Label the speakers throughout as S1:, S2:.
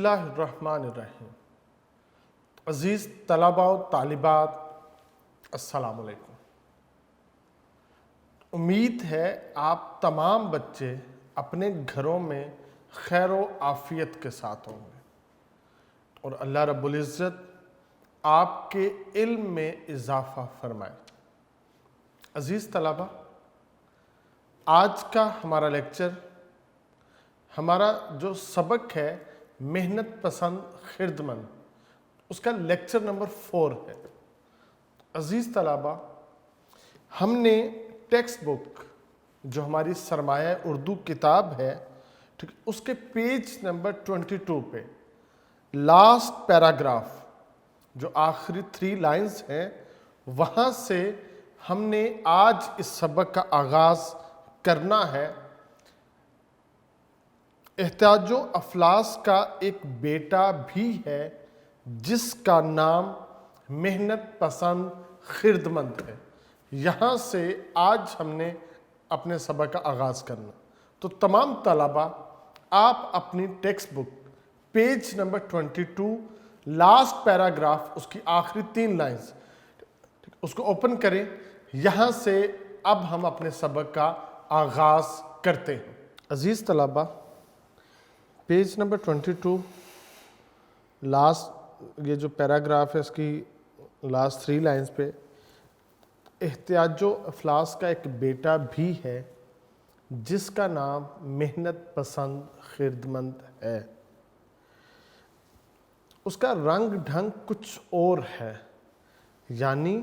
S1: اللہ الرحمن الرحیم۔ عزیز طلباء و طالبات، السلام علیکم۔ امید ہے آپ تمام بچے اپنے گھروں میں خیر و عافیت کے ساتھ ہوں گے اور اللہ رب العزت آپ کے علم میں اضافہ فرمائے۔ عزیز طلباء، آج کا ہمارا لیکچر، ہمارا جو سبق ہے محنت پسند خردمند، اس کا لیکچر نمبر 4 ہے۔ عزیز طلباء، ہم نے ٹیکسٹ بک جو ہماری سرمایہ اردو کتاب ہے، ٹھیک، اس کے پیج نمبر 22 پہ لاسٹ پیراگراف جو آخری 3 لائنز ہیں، وہاں سے ہم نے آج اس سبق کا آغاز کرنا ہے۔ احتیاج و افلاس کا ایک بیٹا بھی ہے جس کا نام محنت پسند خردمند ہے۔ یہاں سے آج ہم نے اپنے سبق کا آغاز کرنا۔ تو تمام طلباء، آپ اپنی text book page number 22 last paragraph, اس کی آخری 3 لائنز، اس کو اوپن کریں۔ یہاں سے اب ہم اپنے سبق کا آغاز کرتے ہیں۔ عزیز طلباء، پیج نمبر 22 لاسٹ یہ جو پیراگراف ہے، اس کی لاسٹ 3 لائنز پہ احتیاج و افلاس کا ایک بیٹا بھی ہے جس کا نام محنت پسند خردمند ہے۔ اس کا رنگ ڈھنگ کچھ اور ہے، یعنی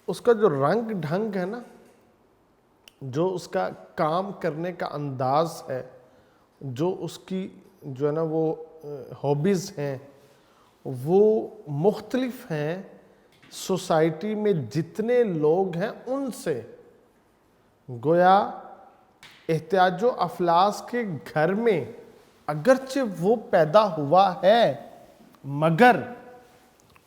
S1: اس کا جو رنگ ڈھنگ ہے نا، جو اس کا کام کرنے کا انداز ہے، جو اس کی جو ہے نا وہ ہابیز ہیں، وہ مختلف ہیں سوسائٹی میں جتنے لوگ ہیں ان سے۔ گویا احتیاج و افلاس کے گھر میں اگرچہ وہ پیدا ہوا ہے، مگر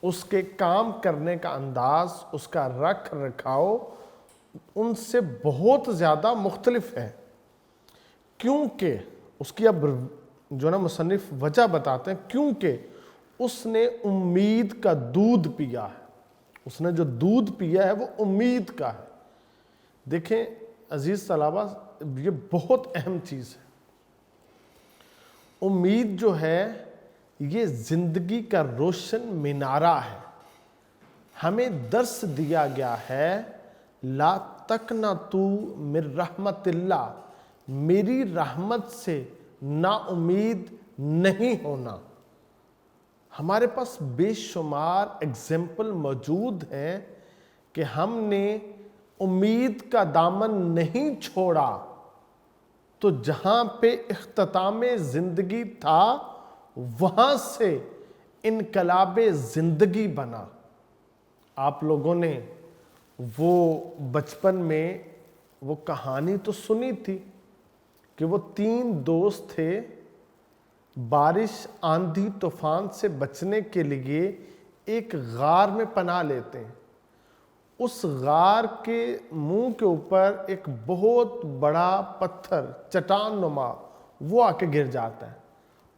S1: اس کے کام کرنے کا انداز، اس کا رکھ رکھاؤ ان سے بہت زیادہ مختلف ہے۔ کیونکہ اس کی اب جو نا مصنف وجہ بتاتے ہیں، کیونکہ اس نے امید کا دودھ پیا ہے۔ اس نے جو دودھ پیا ہے وہ امید کا ہے۔ دیکھیں عزیز طلباء، یہ بہت اہم چیز ہے۔ امید جو ہے یہ زندگی کا روشن مینارہ ہے۔ ہمیں درس دیا گیا ہے، لا تقنطوا من رحمت اللہ، میری رحمت سے نا امید نہیں ہونا۔ ہمارے پاس بے شمار اگزامپل موجود ہیں کہ ہم نے امید کا دامن نہیں چھوڑا تو جہاں پہ اختتام زندگی تھا وہاں سے انقلاب زندگی بنا۔ آپ لوگوں نے وہ بچپن میں وہ کہانی تو سنی تھی کہ وہ 3 دوست تھے، بارش آندھی طوفان سے بچنے کے لیے ایک غار میں پناہ لیتے ہیں۔ اس غار کے منہ کے اوپر ایک بہت بڑا پتھر چٹان نما وہ آ کے گر جاتا ہے،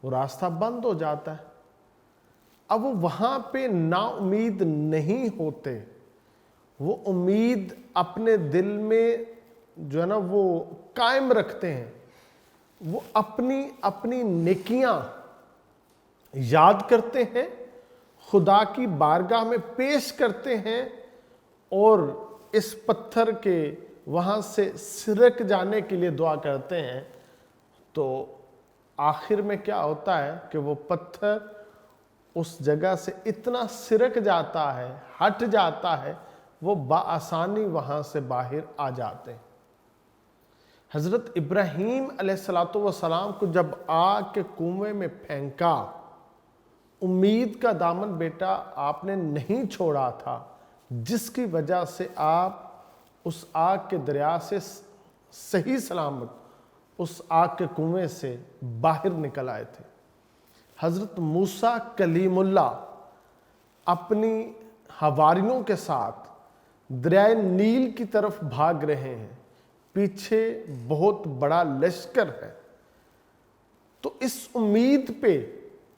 S1: وہ راستہ بند ہو جاتا ہے۔ اب وہ وہاں پہ نا امید نہیں ہوتے، وہ امید اپنے دل میں جو ہے نا وہ قائم رکھتے ہیں۔ وہ اپنی نیکیاں یاد کرتے ہیں، خدا کی بارگاہ میں پیش کرتے ہیں اور اس پتھر کے وہاں سے سرک جانے کے لیے دعا کرتے ہیں۔ تو آخر میں کیا ہوتا ہے کہ وہ پتھر اس جگہ سے اتنا سرک جاتا ہے، ہٹ جاتا ہے، وہ بآسانی وہاں سے باہر آ جاتے ہیں۔ حضرت ابراہیم علیہ السلام کو جب آگ کے کنویں میں پھینکا، امید کا دامن بیٹا آپ نے نہیں چھوڑا تھا، جس کی وجہ سے آپ اس آگ کے دریا سے صحیح سلامت اس آگ کے کنویں سے باہر نکل آئے تھے۔ حضرت موسیٰ کلیم اللہ اپنی حواریوں کے ساتھ دریائے نیل کی طرف بھاگ رہے ہیں، پیچھے بہت بڑا لشکر ہے۔ تو اس امید پہ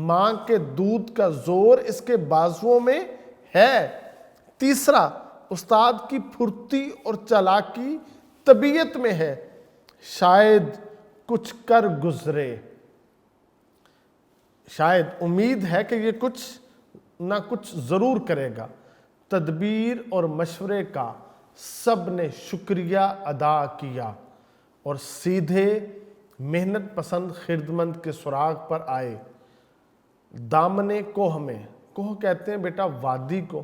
S1: ماں کے دودھ کا زور اس کے بازوؤں میں ہے۔ تیسرا، استاد کی پھرتی اور چالاکی طبیعت میں ہے، شاید کچھ کر گزرے، شاید امید ہے کہ یہ کچھ نہ کچھ ضرور کرے گا۔ تدبیر اور مشورے کا سب نے شکریہ ادا کیا اور سیدھے محنت پسند خردمند کے سراغ پر آئے۔ دامن کوہ میں، کوہ کہتے ہیں بیٹا وادی کو،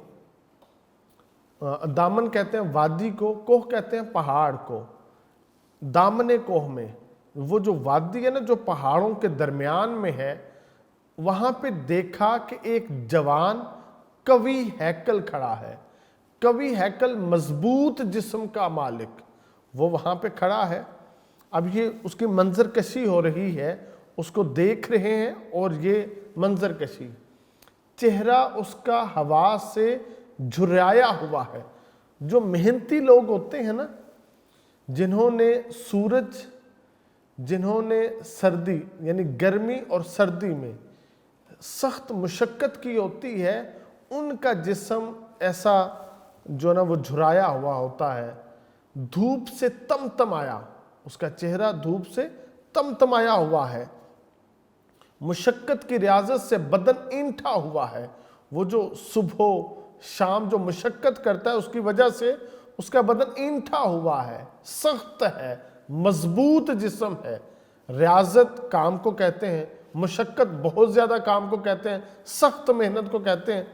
S1: دامن کہتے ہیں وادی کو، کوہ کہتے ہیں پہاڑ کو۔ دامن کوہ میں، وہ جو وادی ہے نا جو پہاڑوں کے درمیان میں ہے، وہاں پہ دیکھا کہ ایک جوان قوی ہیکل کھڑا ہے، قوی ہیکل، مضبوط جسم کا مالک، وہ وہاں پہ کھڑا ہے۔ اب یہ اس کی منظر کشی ہو رہی ہے، اس کو دیکھ رہے ہیں اور یہ منظر کشی، چہرہ اس کا ہوا سے جھریایا ہوا ہے۔ جو محنتی لوگ ہوتے ہیں نا، جنہوں نے سورج، جنہوں نے سردی یعنی گرمی اور سردی میں سخت مشقت کی ہوتی ہے، ان کا جسم ایسا جو نا وہ جھرایا ہوا ہوتا ہے، دھوپ سے تمتمایا، اس کا چہرہ دھوپ سے تمتمایا ہوا ہے، مشقت کی ریاضت سے بدن اینٹھا ہوا ہے۔ وہ جو صبح و شام جو مشقت کرتا ہے اس کی وجہ سے اس کا بدن اینٹھا ہوا ہے، سخت ہے، مضبوط جسم ہے۔ ریاضت کام کو کہتے ہیں، مشقت بہت زیادہ کام کو کہتے ہیں، سخت محنت کو کہتے ہیں۔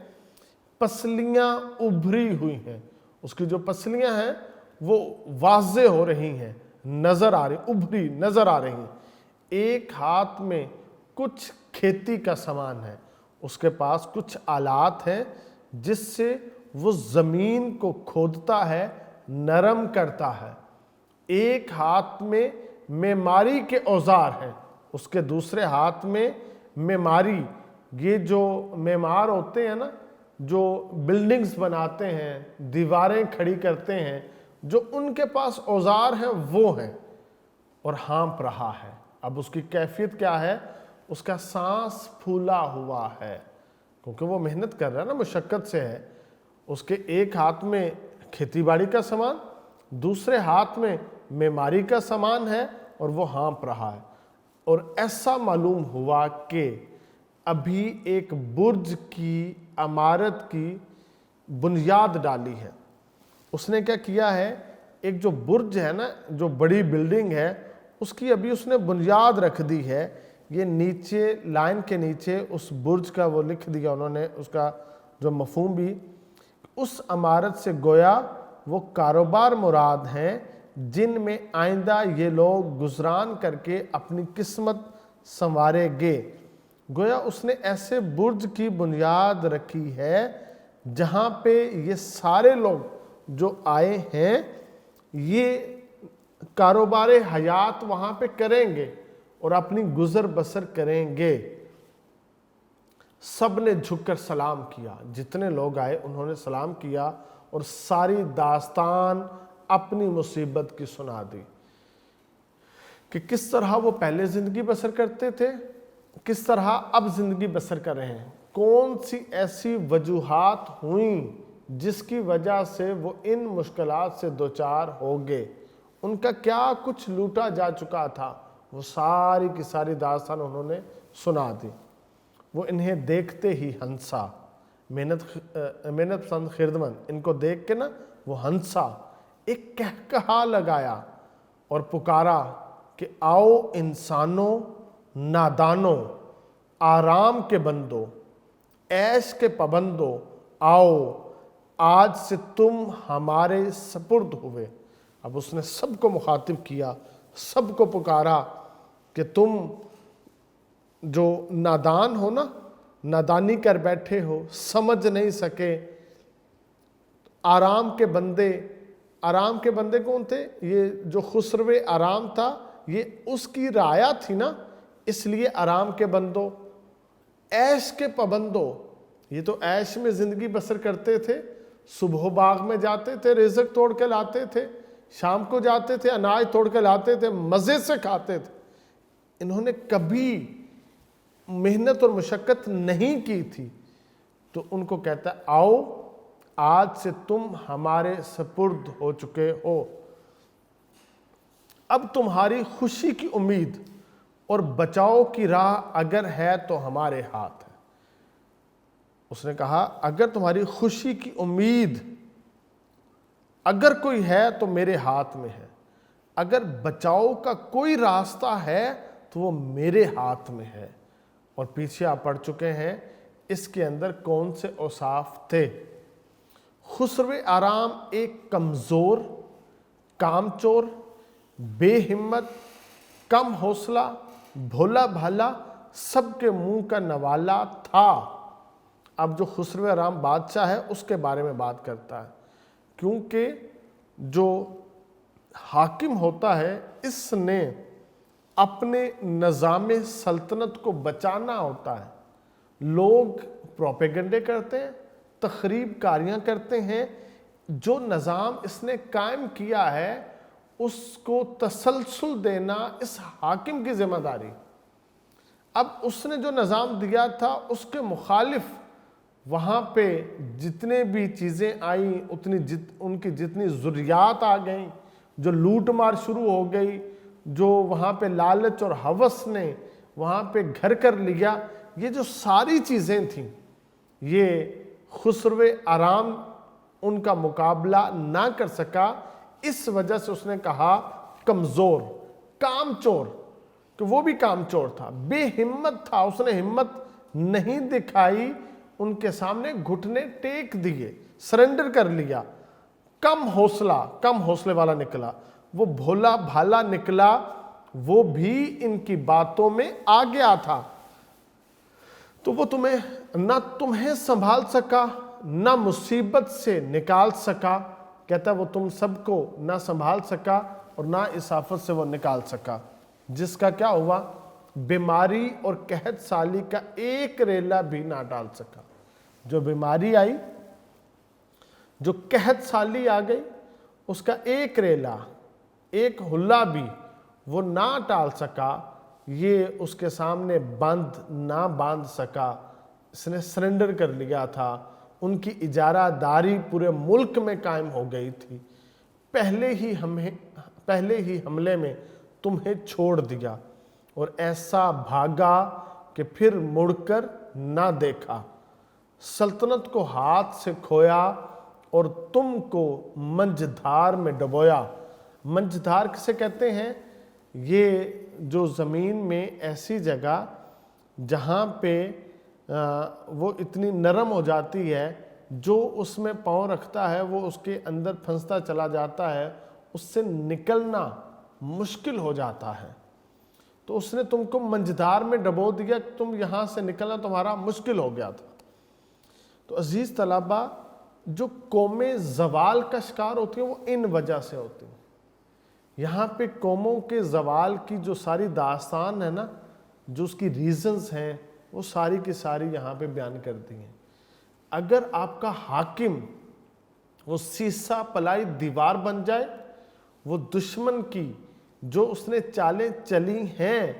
S1: پسلیاں ابھری ہوئی ہیں، اس کی جو پسلیاں ہیں وہ واضح ہو رہی ہیں، نظر آ رہی، ابھری نظر آ رہی ہیں۔ ایک ہاتھ میں کچھ کھیتی کا سامان ہے، اس کے پاس کچھ آلات ہیں جس سے وہ زمین کو کھودتا ہے، نرم کرتا ہے۔ ایک ہاتھ میں معماری کے اوزار ہیں، اس کے دوسرے ہاتھ میں معماری، یہ جو معمار ہوتے ہیں نا، جو بلڈنگز بناتے ہیں، دیواریں کھڑی کرتے ہیں، جو ان کے پاس اوزار ہیں وہ ہیں، اور ہانپ رہا ہے۔ اب اس کی کیفیت کیا ہے؟ اس کا سانس پھولا ہوا ہے، کیونکہ وہ محنت کر رہا ہے نا، مشقت سے ہے۔ اس کے ایک ہاتھ میں کھیتی باڑی کا سامان، دوسرے ہاتھ میں معماری کا سامان ہے، اور وہ ہانپ رہا ہے۔ اور ایسا معلوم ہوا کہ ابھی ایک برج کی عمارت کی بنیاد ڈالی ہے۔ اس نے کیا کیا ہے؟ ایک جو برج ہے نا، جو بڑی بلڈنگ ہے، اس کی ابھی اس نے بنیاد رکھ دی ہے۔ یہ نیچے لائن کے نیچے اس برج کا وہ لکھ دیا انہوں نے، اس کا جو مفہوم بھی، اس عمارت سے گویا وہ کاروبار مراد ہیں جن میں آئندہ یہ لوگ گزران کر کے اپنی قسمت سنوارے گے۔ گویا اس نے ایسے برج کی بنیاد رکھی ہے جہاں پہ یہ سارے لوگ جو آئے ہیں یہ کاروبار حیات وہاں پہ کریں گے اور اپنی گزر بسر کریں گے۔ سب نے جھک کر سلام کیا، جتنے لوگ آئے انہوں نے سلام کیا اور ساری داستان اپنی مصیبت کی سنا دی کہ کس طرح وہ پہلے زندگی بسر کرتے تھے، کس طرح اب زندگی بسر کر رہے ہیں، کون سی ایسی وجوہات ہوئیں جس کی وجہ سے وہ ان مشکلات سے دوچار ہو گئے، ان کا کیا کچھ لوٹا جا چکا تھا، وہ ساری کی ساری داستان انہوں نے سنا دی۔ وہ انہیں دیکھتے ہی ہنسا، محنت پسند خردمند ان کو دیکھ کے نا وہ ہنسا، ایک کہکہا لگایا اور پکارا کہ آؤ انسانوں، نادانوں، آرام کے بندوں، عیش کے پابندوں، آؤ آج سے تم ہمارے سپرد ہوئے۔ اب اس نے سب کو مخاطب کیا، سب کو پکارا کہ تم جو نادان ہو نا، نادانی کر بیٹھے ہو، سمجھ نہیں سکے، آرام کے بندے۔ آرام کے بندے کون تھے؟ یہ جو خسرو آرام تھا یہ اس کی رعایا تھی نا، اس لیے آرام کے بندوں، عیش کے پابندوں، یہ تو عیش میں زندگی بسر کرتے تھے، صبح باغ میں جاتے تھے، رزق توڑ کے لاتے تھے، شام کو جاتے تھے، اناج توڑ کے لاتے تھے، مزے سے کھاتے تھے۔ انہوں نے کبھی محنت اور مشقت نہیں کی تھی، تو ان کو کہتا ہے آؤ آج سے تم ہمارے سپرد ہو چکے ہو، اب تمہاری خوشی کی امید اور بچاؤ کی راہ اگر ہے تو ہمارے ہاتھ ہے۔ اس نے کہا اگر تمہاری خوشی کی امید اگر کوئی ہے تو میرے ہاتھ میں ہے، اگر بچاؤ کا کوئی راستہ ہے تو وہ میرے ہاتھ میں ہے۔ اور پیچھے آپ پڑھ چکے ہیں اس کے اندر کون سے اوصاف تھے۔ خسرو آرام ایک کمزور، کام چور، بے ہمت، کم حوصلہ، بھولا بھالا، سب کے منہ کا نوالا تھا۔ اب جو خسرو آرام بادشاہ ہے اس کے بارے میں بات کرتا ہے، کیونکہ جو حاکم ہوتا ہے اس نے اپنے نظام سلطنت کو بچانا ہوتا ہے۔ لوگ پروپیگنڈے کرتے ہیں، تخریب کاریاں کرتے ہیں، جو نظام اس نے قائم کیا ہے اس کو تسلسل دینا اس حاکم کی ذمہ داری۔ اب اس نے جو نظام دیا تھا اس کے مخالف وہاں پہ جتنے بھی چیزیں آئیں ان کی جتنی ضروریات آ گئیں، جو لوٹ مار شروع ہو گئی، جو وہاں پہ لالچ اور ہوس نے وہاں پہ گھر کر لیا، یہ جو ساری چیزیں تھیں یہ خسرو آرام ان کا مقابلہ نہ کر سکا۔ اس وجہ سے اس نے کہا کمزور، کام چور، کہ وہ بھی کام چور تھا، بے ہمت تھا، اس نے ہمت نہیں دکھائی، ان کے سامنے گھٹنے ٹیک دیے، سرنڈر کر لیا۔ کم حوصلے والا نکلا، وہ بھولا بھالا نکلا، وہ بھی ان کی باتوں میں آ گیا تھا۔ تو وہ تمہیں سنبھال سکا، نہ مصیبت سے نکال سکا، کہتا ہے وہ تم سب کو نہ سنبھال سکا اور نہ اس آفت سے وہ نکال سکا، جس کا کیا ہوا، بیماری اور قحط سالی کا ایک ریلا بھی نہ ڈال سکا۔ جو بیماری آئی، جو قحط سالی آ گئی، اس کا ایک ریلا، ایک حلہ بھی وہ نہ ٹال سکا، یہ اس کے سامنے نہ باندھ سکا۔ اس نے سرنڈر کر لیا تھا، ان کی اجارہ داری پورے ملک میں قائم ہو گئی تھی، پہلے ہی حملے میں تمہیں چھوڑ دیا اور ایسا بھاگا کہ پھر مڑ کر نہ دیکھا، سلطنت کو ہاتھ سے کھویا اور تم کو منجھدار میں ڈبویا۔ منجھدار کسے کہتے ہیں؟ یہ جو زمین میں ایسی جگہ جہاں پہ وہ اتنی نرم ہو جاتی ہے، جو اس میں پاؤں رکھتا ہے وہ اس کے اندر پھنستا چلا جاتا ہے، اس سے نکلنا مشکل ہو جاتا ہے۔ تو اس نے تم کو منجھدار میں ڈبو دیا، تم یہاں سے نکلنا تمہارا مشکل ہو گیا تھا۔ تو عزیز طلبہ، جو قومیں زوال کا شکار ہوتی ہیں وہ ان وجہ سے ہوتی ہیں۔ یہاں پہ قوموں کے زوال کی جو ساری داستان ہے نا، جو اس کی ریزنز ہیں، وہ ساری کی ساری یہاں پہ بیان کر دی ہیں۔ اگر آپ کا حاکم وہ سیسا پلائی دیوار بن جائے، وہ دشمن کی جو اس نے چالیں چلی ہیں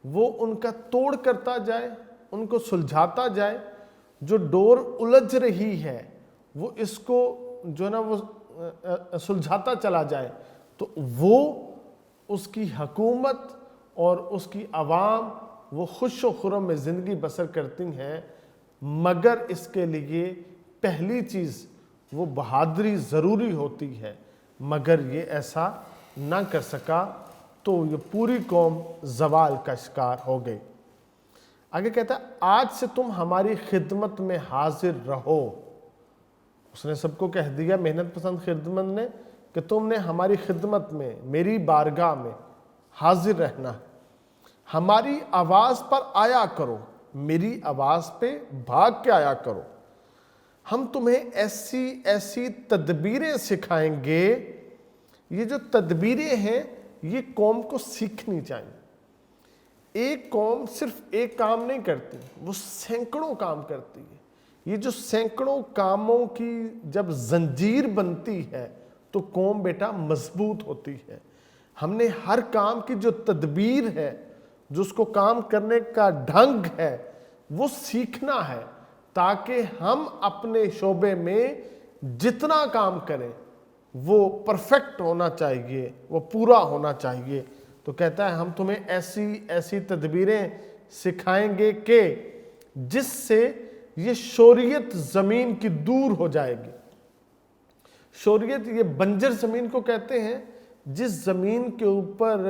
S1: وہ ان کا توڑ کرتا جائے، ان کو سلجھاتا جائے، جو ڈور الجھ رہی ہے وہ اس کو جو نا وہ سلجھاتا چلا جائے، تو وہ اس کی حکومت اور اس کی عوام وہ خوش و خرم میں زندگی بسر کرتی ہیں، مگر اس کے لیے پہلی چیز وہ بہادری ضروری ہوتی ہے، مگر یہ ایسا نہ کر سکا تو یہ پوری قوم زوال کا شکار ہو گئی۔ آگے کہتا ہے آج سے تم ہماری خدمت میں حاضر رہو۔ اس نے سب کو کہہ دیا، محنت پسند خدمت نے، کہ تم نے ہماری خدمت میں، میری بارگاہ میں حاضر رہنا ہے، ہماری آواز پر آیا کرو، میری آواز پہ بھاگ کے آیا کرو، ہم تمہیں ایسی ایسی تدبیریں سکھائیں گے۔ یہ جو تدبیریں ہیں یہ قوم کو سیکھنی چاہیے۔ ایک قوم صرف ایک کام نہیں کرتی، وہ سینکڑوں کام کرتی ہے۔ یہ جو سینکڑوں کاموں کی جب زنجیر بنتی ہے تو قوم بیٹا مضبوط ہوتی ہے۔ ہم نے ہر کام کی جو تدبیر ہے جو اس کو کام کرنے کا ڈھنگ ہے وہ سیکھنا ہے، تاکہ ہم اپنے شعبے میں جتنا کام کریں وہ پرفیکٹ ہونا چاہیے، وہ پورا ہونا چاہیے۔ تو کہتا ہے ہم تمہیں ایسی تدبیریں سکھائیں گے کہ جس سے یہ شوریت زمین کی دور ہو جائے گی۔ شوریت یہ بنجر زمین کو کہتے ہیں، جس زمین کے اوپر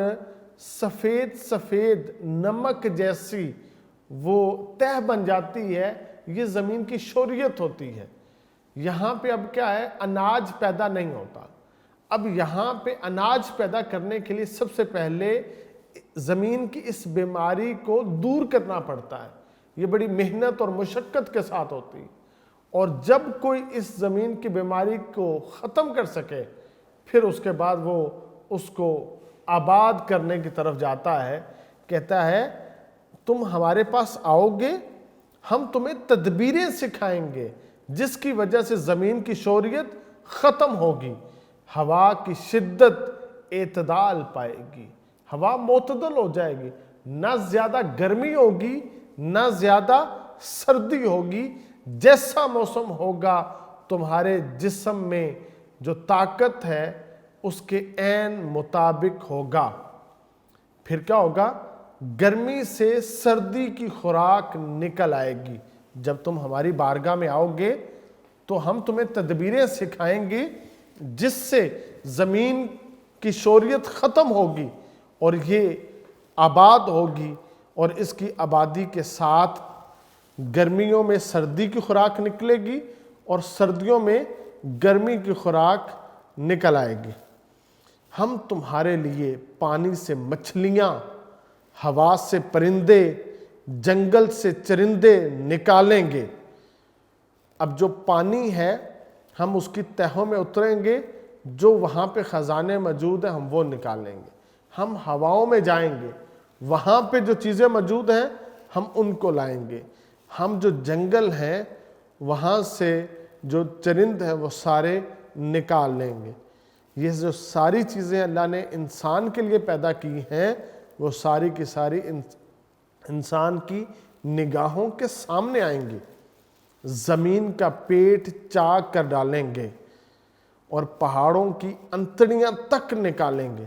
S1: سفید سفید نمک جیسی وہ تہ بن جاتی ہے، یہ زمین کی شوریت ہوتی ہے۔ یہاں پہ اب کیا ہے، اناج پیدا نہیں ہوتا۔ اب یہاں پہ اناج پیدا کرنے کے لیے سب سے پہلے زمین کی اس بیماری کو دور کرنا پڑتا ہے۔ یہ بڑی محنت اور مشقت کے ساتھ ہوتی ہے، اور جب کوئی اس زمین کی بیماری کو ختم کر سکے پھر اس کے بعد وہ اس کو آباد کرنے کی طرف جاتا ہے۔ کہتا ہے تم ہمارے پاس آؤ گے، ہم تمہیں تدبیریں سکھائیں گے جس کی وجہ سے زمین کی شوریت ختم ہوگی، ہوا کی شدت اعتدال پائے گی، ہوا معتدل ہو جائے گی، نہ زیادہ گرمی ہوگی نہ زیادہ سردی ہوگی، جیسا موسم ہوگا تمہارے جسم میں جو طاقت ہے اس کے عین مطابق ہوگا۔ پھر کیا ہوگا، گرمی سے سردی کی خوراک نکل آئے گی۔ جب تم ہماری بارگاہ میں آؤ گے تو ہم تمہیں تدبیریں سکھائیں گے جس سے زمین کی شوریت ختم ہوگی اور یہ آباد ہوگی، اور اس کی آبادی کے ساتھ گرمیوں میں سردی کی خوراک نکلے گی اور سردیوں میں گرمی کی خوراک نکل آئے گی۔ ہم تمہارے لیے پانی سے مچھلیاں، ہوا سے پرندے، جنگل سے چرندے نکالیں گے۔ اب جو پانی ہے ہم اس کی تہوں میں اتریں گے، جو وہاں پہ خزانے موجود ہیں ہم وہ نکالیں گے۔ ہم ہواؤں میں جائیں گے، وہاں پہ جو چیزیں موجود ہیں ہم ان کو لائیں گے۔ ہم جو جنگل ہیں وہاں سے جو چرند ہیں وہ سارے نکال لیں گے۔ یہ جو ساری چیزیں اللہ نے انسان کے لیے پیدا کی ہیں وہ ساری کی ساری انسان کی نگاہوں کے سامنے آئیں گے۔ زمین کا پیٹ چاک کر ڈالیں گے اور پہاڑوں کی انتڑیاں تک نکالیں گے۔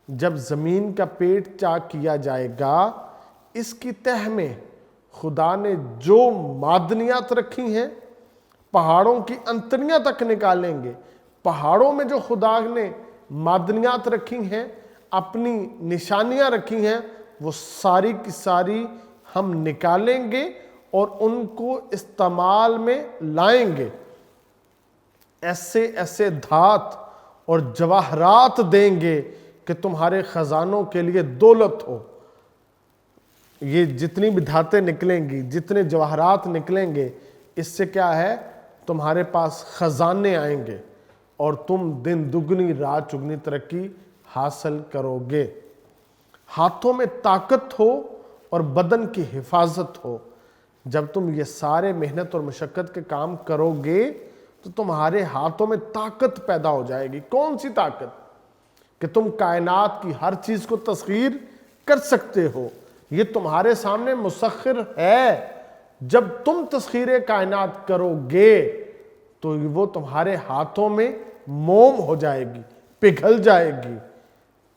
S1: جب زمین کا پیٹ چاک کیا جائے گا، اس کی تہ میں خدا نے جو معدنیات رکھی ہیں پہاڑوں کی انتڑیاں تک نکالیں گے۔ پہاڑوں میں جو خدا نے معدنیات رکھی ہیں، اپنی نشانیاں رکھی ہیں، وہ ساری کی ساری ہم نکالیں گے اور ان کو استعمال میں لائیں گے۔ ایسے ایسے دھات اور جواہرات دیں گے کہ تمہارے خزانوں کے لیے دولت ہو۔ یہ جتنی بھی دھاتیں نکلیں گی، جتنے جواہرات نکلیں گے، اس سے کیا ہے، تمہارے پاس خزانے آئیں گے اور تم دن دگنی رات چگنی ترقی حاصل کرو گے۔ ہاتھوں میں طاقت ہو اور بدن کی حفاظت ہو۔ جب تم یہ سارے محنت اور مشقت کے کام کرو گے تو تمہارے ہاتھوں میں طاقت پیدا ہو جائے گی۔ کون سی طاقت؟ کہ تم کائنات کی ہر چیز کو تسخیر کر سکتے ہو۔ یہ تمہارے سامنے مسخر ہے۔ جب تم تسخیر کائنات کرو گے تو وہ تمہارے ہاتھوں میں موم ہو جائے گی، پگھل جائے گی۔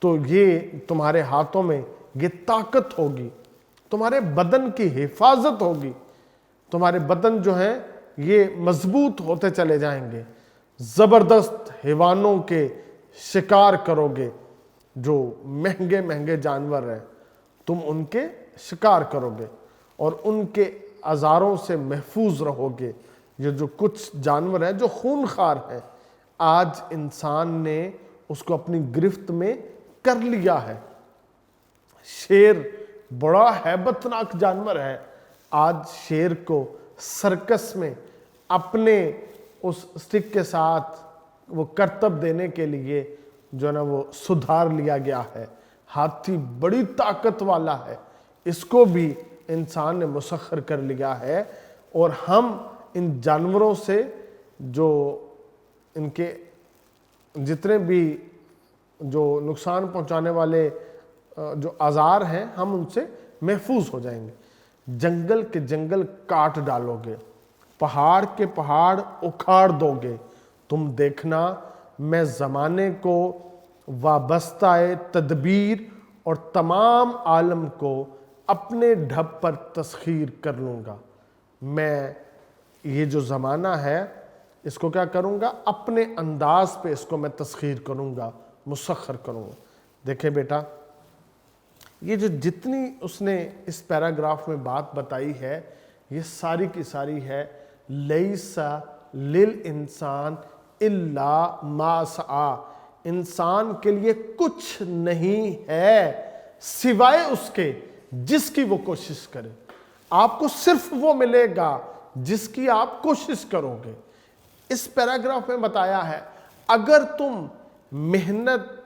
S1: تو یہ تمہارے ہاتھوں میں یہ طاقت ہوگی، تمہارے بدن کی حفاظت ہوگی، تمہارے بدن جو ہیں یہ مضبوط ہوتے چلے جائیں گے۔ زبردست حیوانوں کے شکار کرو گے، جو مہنگے مہنگے جانور ہیں تم ان کے شکار کرو گے اور ان کے آزاروں سے محفوظ رہو گے۔ یہ جو کچھ جانور ہیں جو خون خار ہیں، آج انسان نے اس کو اپنی گرفت میں کر لیا ہے۔ شیر بڑا ہیبت ناک جانور ہے، آج شیر کو سرکس میں اپنے اس سٹک کے ساتھ وہ کرتب دینے کے لیے جو ہے نا وہ سدھار لیا گیا ہے۔ ہاتھی بڑی طاقت والا ہے، اس کو بھی انسان نے مسخر کر لیا ہے، اور ہم ان جانوروں سے جو ان کے جتنے بھی جو نقصان پہنچانے والے جو آزار ہیں ہم ان سے محفوظ ہو جائیں گے۔ جنگل کے جنگل کاٹ ڈالو گے، پہاڑ کے پہاڑ اکھاڑ دو گے، تم دیکھنا میں زمانے کو وابستہ تدبیر اور تمام عالم کو اپنے ڈھب پر تسخیر کر لوں گا۔ میں یہ جو زمانہ ہے اس کو کیا کروں گا؟ اپنے انداز پہ اس کو میں تسخیر کروں گا، مسخر کروں گا۔ دیکھیں بیٹا، یہ جو جتنی اس نے اس پیراگراف میں بات بتائی ہے یہ ساری کی ساری ہے لیس للانسان الا ما سعی، انسان کے لیے کچھ نہیں ہے سوائے اس کے جس کی وہ کوشش کرے۔ آپ کو صرف وہ ملے گا جس کی آپ کوشش کرو گے۔ اس پیراگراف میں بتایا ہے اگر تم محنت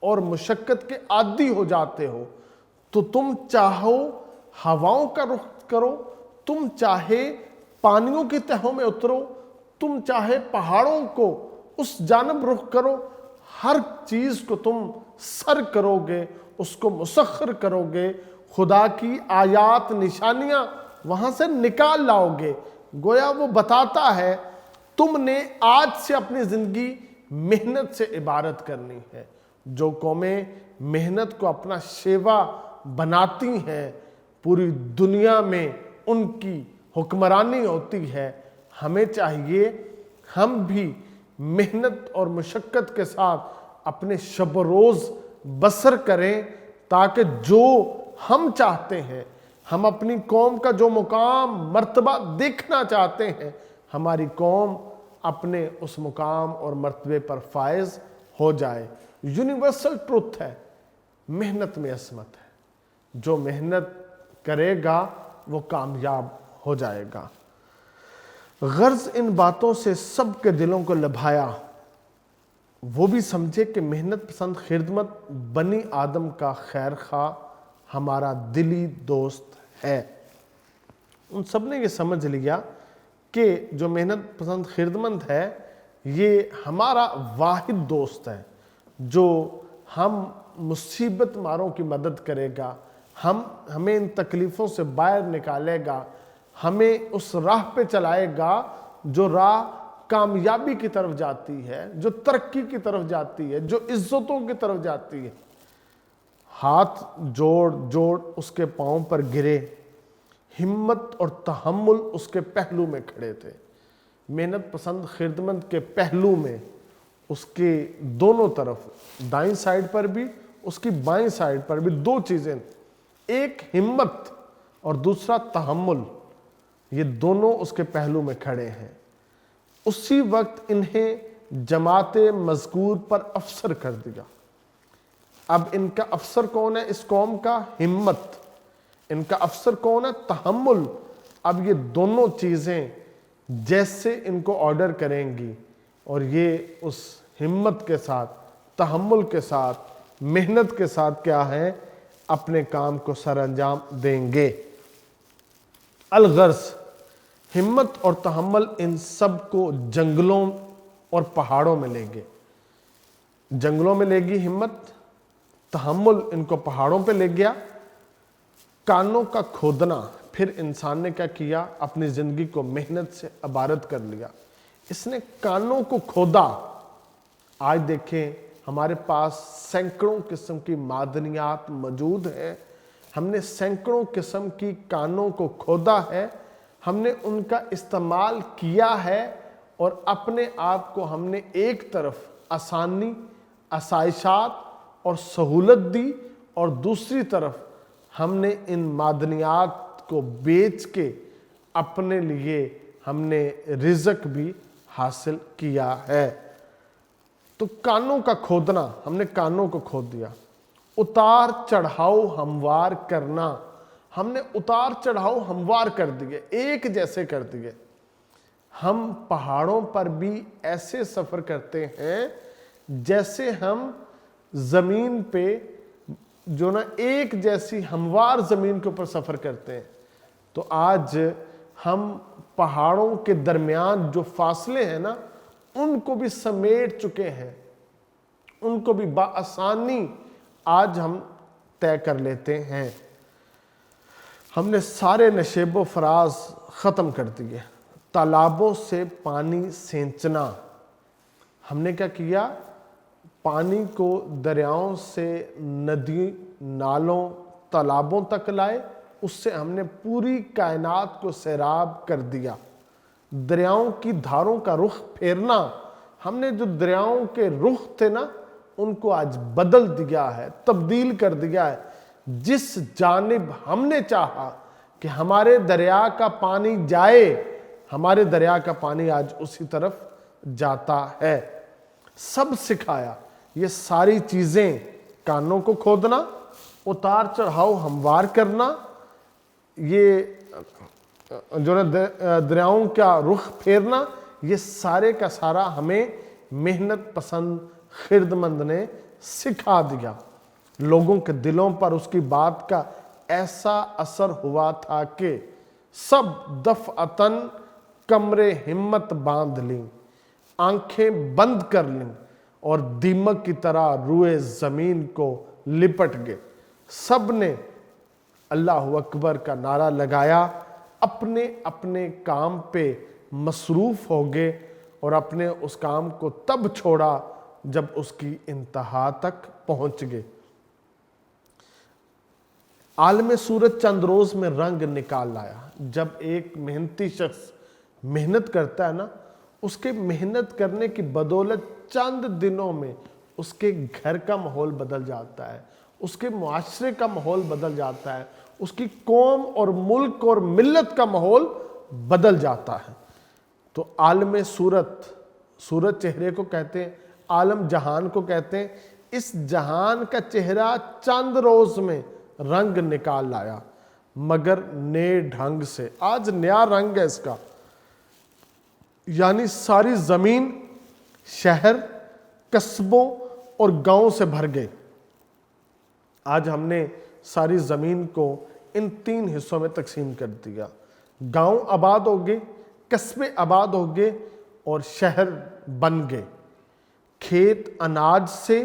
S1: اور مشقت کے عادی ہو جاتے ہو تو تم چاہو ہواؤں کا رخ کرو، تم چاہے پانیوں کی تہوں میں اترو، تم چاہے پہاڑوں کو اس جانب رخ کرو، ہر چیز کو تم سر کرو گے، اس کو مسخر کرو گے، خدا کی آیات نشانیاں وہاں سے نکال لاؤ گے۔ گویا وہ بتاتا ہے تم نے آج سے اپنی زندگی محنت سے عبارت کرنی ہے۔ جو قومیں محنت کو اپنا شیوا بناتی ہیں پوری دنیا میں ان کی حکمرانی ہوتی ہے۔ ہمیں چاہیے ہم بھی محنت اور مشقت کے ساتھ اپنے شب و روز بسر کریں تاکہ جو ہم چاہتے ہیں، ہم اپنی قوم کا جو مقام مرتبہ دیکھنا چاہتے ہیں، ہماری قوم اپنے اس مقام اور مرتبے پر فائز ہو جائے۔ یونیورسل ٹروتھ ہے، محنت میں عصمت ہے، جو محنت کرے گا وہ کامیاب ہو جائے گا۔ غرض ان باتوں سے سب کے دلوں کو لبھایا، وہ بھی سمجھے کہ محنت پسند خدمت بنی آدم کا خیر خواہ ہمارا دلی دوست ہے۔ ان سب نے یہ سمجھ لیا کہ جو محنت پسند خدمت ہے یہ ہمارا واحد دوست ہے، جو ہم مصیبت ماروں کی مدد کرے گا، ہمیں ان تکلیفوں سے باہر نکالے گا، ہمیں اس راہ پہ چلائے گا جو راہ کامیابی کی طرف جاتی ہے، جو ترقی کی طرف جاتی ہے، جو عزتوں کی طرف جاتی ہے۔ ہاتھ جوڑ جوڑ اس کے پاؤں پر گرے، ہمت اور تحمل اس کے پہلو میں کھڑے تھے۔ محنت پسند خدمت کے پہلو میں اس کے دونوں طرف، دائیں سائیڈ پر بھی اس کی بائیں سائیڈ پر بھی دو چیزیں، ایک ہمت اور دوسرا تحمل، یہ دونوں اس کے پہلو میں کھڑے ہیں۔ اسی وقت انہیں جماعت مذکور پر افسر کر دیا۔ اب ان کا افسر کون ہے؟ اس قوم کا ہمت، ان کا افسر کون ہے؟ تحمل۔ اب یہ دونوں چیزیں جیسے ان کو آرڈر کریں گی اور یہ اس ہمت کے ساتھ، تحمل کے ساتھ، محنت کے ساتھ کیا ہے؟ اپنے کام کو سر انجام دیں گے۔ الغرض ہمت اور تحمل ان سب کو جنگلوں اور پہاڑوں میں لے گے۔ جنگلوں میں لے گی ہمت، تحمل ان کو پہاڑوں پہ لے گیا۔ کانوں کا کھودنا، پھر انسان نے کیا کیا؟ اپنی زندگی کو محنت سے عبارت کر لیا۔ اس نے کانوں کو کھودا۔ آج دیکھیں ہمارے پاس سینکڑوں قسم کی معدنیات موجود ہیں، ہم نے سینکڑوں قسم کی کانوں کو کھودا ہے، ہم نے ان کا استعمال کیا ہے اور اپنے آپ کو ہم نے ایک طرف آسانی، آسائشات اور سہولت دی، اور دوسری طرف ہم نے ان معدنیات کو بیچ کے اپنے لیے ہم نے رزق بھی حاصل کیا ہے۔ تو کانوں کا کھودنا، ہم نے کانوں کو کھود دیا۔ اتار چڑھاؤ ہموار کرنا، ہم نے اتار چڑھاؤ ہموار کر دیے، ایک جیسے کر دیے۔ ہم پہاڑوں پر بھی ایسے سفر کرتے ہیں جیسے ہم زمین پہ جو نا ایک جیسی ہموار زمین کے اوپر سفر کرتے ہیں۔ تو آج ہم پہاڑوں کے درمیان جو فاصلے ہیں نا ان کو بھی سمیٹ چکے ہیں، ان کو بھی بآسانی آج ہم طے کر لیتے ہیں۔ ہم نے سارے نشیب و فراز ختم کر دیے۔ تالابوں سے پانی سینچنا، ہم نے کیا کیا؟ پانی کو دریاؤں سے ندی نالوں تالابوں تک لائے، اس سے ہم نے پوری کائنات کو سیراب کر دیا۔ دریاؤں کی دھاروں کا رخ پھیرنا، ہم نے جو دریاؤں کے رخ تھے نا ان کو آج بدل دیا ہے، تبدیل کر دیا ہے۔ جس جانب ہم نے چاہا کہ ہمارے دریا کا پانی جائے، ہمارے دریا کا پانی آج اسی طرف جاتا ہے۔ سب سکھایا، یہ ساری چیزیں، کانوں کو کھودنا، اتار چڑھاؤ ہموار کرنا، یہ جو دریاؤں کا رخ پھیرنا، یہ سارے کا سارا ہمیں محنت پسند خردمند نے سکھا دیا۔ لوگوں کے دلوں پر اس کی بات کا ایسا اثر ہوا تھا کہ سب دفعتاً کمرے ہمت باندھ لیں، آنکھیں بند کر لیں اور دیمک کی طرح روئے زمین کو لپٹ گئے۔ سب نے اللہ اکبر کا نعرہ لگایا، اپنے اپنے کام پہ مصروف ہو گئے اور اپنے اس کام کو تب چھوڑا جب اس کی انتہا تک پہنچ گئے۔ عالم صورت چند روز میں رنگ نکال لایا۔ جب ایک محنتی شخص محنت کرتا ہے نا، اس کے محنت کرنے کی بدولت چند دنوں میں اس کے گھر کا ماحول بدل جاتا ہے، اس کے معاشرے کا ماحول بدل جاتا ہے، اس کی قوم اور ملک اور ملت کا ماحول بدل جاتا ہے۔ تو عالم صورت، صورت چہرے کو کہتے ہیں، عالم جہان کو کہتے ہیں، اس جہان کا چہرہ چند روز میں رنگ نکال لایا، مگر نئے ڈھنگ سے۔ آج نیا رنگ ہے اس کا، یعنی ساری زمین شہر، قصبوں اور گاؤں سے بھر گئے۔ آج ہم نے ساری زمین کو ان 3 حصوں میں تقسیم کر دیا۔ گاؤں آباد ہو گئے، قصبے آباد ہو گئے اور شہر بن گئے۔ کھیت اناج سے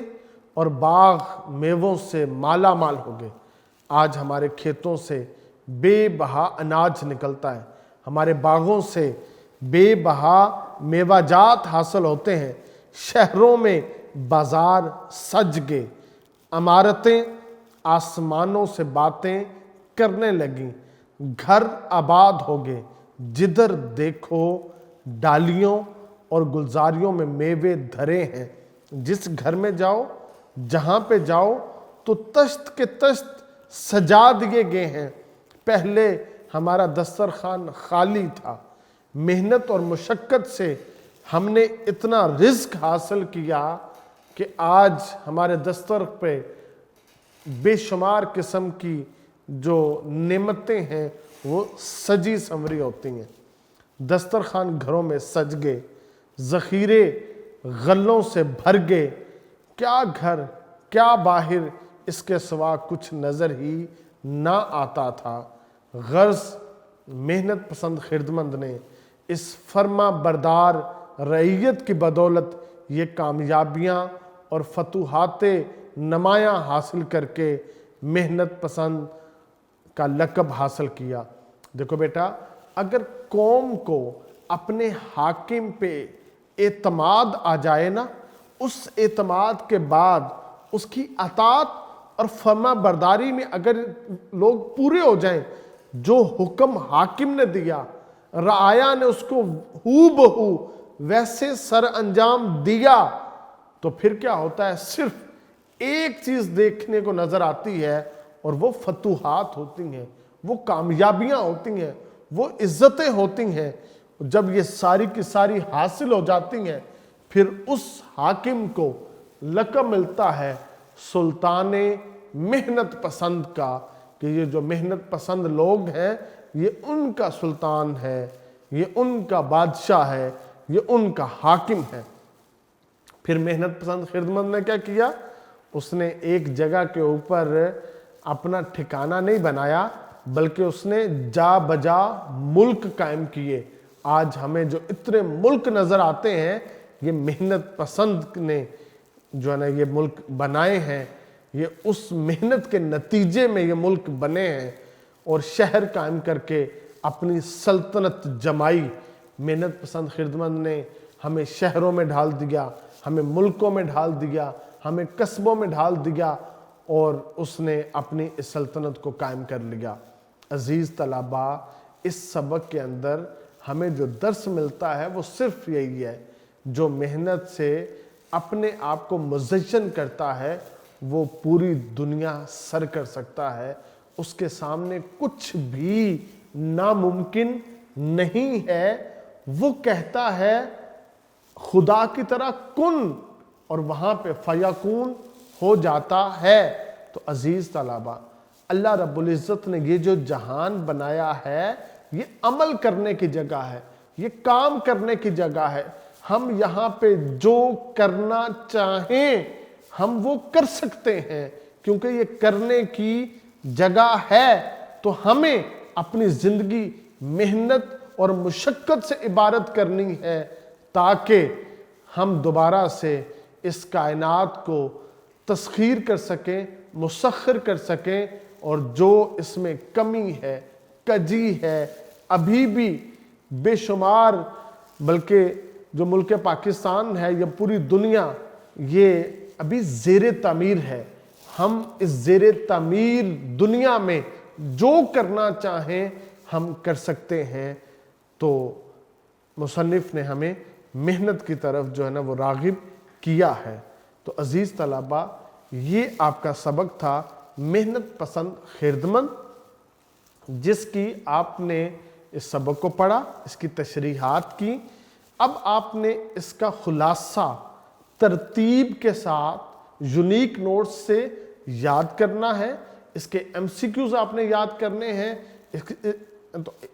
S1: اور باغ میووں سے مالا مال ہو گئے۔ آج ہمارے کھیتوں سے بے بہا اناج نکلتا ہے، ہمارے باغوں سے بے بہا میوہ جات حاصل ہوتے ہیں۔ شہروں میں بازار سج گئے، عمارتیں آسمانوں سے باتیں کرنے لگیں، گھر آباد ہو گئے، جدھر دیکھو ڈالیوں اور گلزاریوں میں میوے دھرے ہیں۔ جس گھر میں جاؤ، جہاں پہ جاؤ تو تشت کے تشت سجا دیے گئے ہیں۔ پہلے ہمارا دسترخوان خالی تھا، محنت اور مشقت سے ہم نے اتنا رزق حاصل کیا کہ آج ہمارے دستر پہ بے شمار قسم کی جو نعمتیں ہیں وہ سجی سنوری ہوتی ہیں۔ دسترخوان گھروں میں سج گئے، ذخیرے غلوں سے بھر گئے، کیا گھر کیا باہر اس کے سوا کچھ نظر ہی نہ آتا تھا۔ غرض محنت پسند خردمند نے اس فرما بردار رعیت کی بدولت یہ کامیابیاں اور فتوحات نمایاں حاصل کر کے محنت پسند کا لقب حاصل کیا۔ دیکھو بیٹا، اگر قوم کو اپنے حاکم پہ اعتماد آ جائے نا، اس اعتماد کے بعد اس کی اطاعت اور فرما برداری میں اگر لوگ پورے ہو جائیں، جو حکم حاکم نے دیا، رعایا نے اس کو ہو بہو ویسے سر انجام دیا، تو پھر کیا ہوتا ہے؟ صرف ایک چیز دیکھنے کو نظر آتی ہے اور وہ فتوحات ہوتی ہیں، وہ کامیابیاں ہوتی ہیں، وہ عزتیں ہوتی ہیں۔ جب یہ ساری کی ساری حاصل ہو جاتی ہیں، پھر اس حاکم کو لقب ملتا ہے سلطان محنت پسند کا، کہ یہ جو محنت پسند لوگ ہیں یہ ان کا سلطان ہے، یہ ان کا بادشاہ ہے، یہ ان کا حاکم ہے۔ پھر محنت پسند خردمند نے کیا کیا؟ اس نے ایک جگہ کے اوپر اپنا ٹھکانہ نہیں بنایا، بلکہ اس نے جا بجا ملک قائم کیے۔ آج ہمیں جو اتنے ملک نظر آتے ہیں، یہ محنت پسند نے جو ہے نا یہ ملک بنائے ہیں۔ یہ اس محنت کے نتیجے میں یہ ملک بنے ہیں اور شہر قائم کر کے اپنی سلطنت جمائی۔ محنت پسند خردمند نے ہمیں شہروں میں ڈھال دیا، ہمیں ملکوں میں ڈھال دیا، ہمیں قصبوں میں ڈھال دیا اور اس نے اپنی اس سلطنت کو قائم کر لیا۔ عزیز طلباء، اس سبق کے اندر ہمیں جو درس ملتا ہے وہ صرف یہی ہے، جو محنت سے اپنے آپ کو مزین کرتا ہے وہ پوری دنیا سر کر سکتا ہے، اس کے سامنے کچھ بھی ناممکن نہیں ہے۔ وہ کہتا ہے خدا کی طرح کن اور وہاں پہ فیکون ہو جاتا ہے۔ تو عزیز طلباء، اللہ رب العزت نے یہ جو جہان بنایا ہے یہ عمل کرنے کی جگہ ہے، یہ کام کرنے کی جگہ ہے۔ ہم یہاں پہ جو کرنا چاہیں ہم وہ کر سکتے ہیں، کیونکہ یہ کرنے کی جگہ ہے۔ تو ہمیں اپنی زندگی محنت اور مشقت سے عبارت کرنی ہے تاکہ ہم دوبارہ سے اس کائنات کو تسخیر کر سکیں، مسخر کر سکیں، اور جو اس میں کمی ہے، کجی ہے، ابھی بھی بے شمار، بلکہ جو ملک پاکستان ہے یا پوری دنیا یہ ابھی زیر تعمیر ہے۔ ہم اس زیر تعمیر دنیا میں جو کرنا چاہیں ہم کر سکتے ہیں۔ تو مصنف نے ہمیں محنت کی طرف جو ہے نا وہ راغب کیا ہے۔ تو عزیز طلباء، یہ آپ کا سبق تھا محنت پسند خردمند، جس کی آپ نے اس سبق کو پڑھا، اس کی تشریحات کی۔ اب آپ نے اس کا خلاصہ ترتیب کے ساتھ یونیک نوٹس سے یاد کرنا ہے، اس کے ایم سی کیوز آپ نے یاد کرنے ہیں،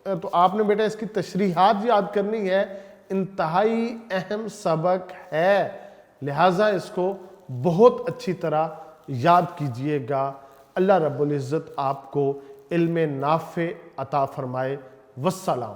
S1: تو آپ نے بیٹا اس کی تشریحات یاد کرنی ہے۔ انتہائی اہم سبق ہے، لہٰذا اس کو بہت اچھی طرح یاد کیجئے گا۔ اللہ رب العزت آپ کو علم نافع عطا فرمائے۔ والسلام۔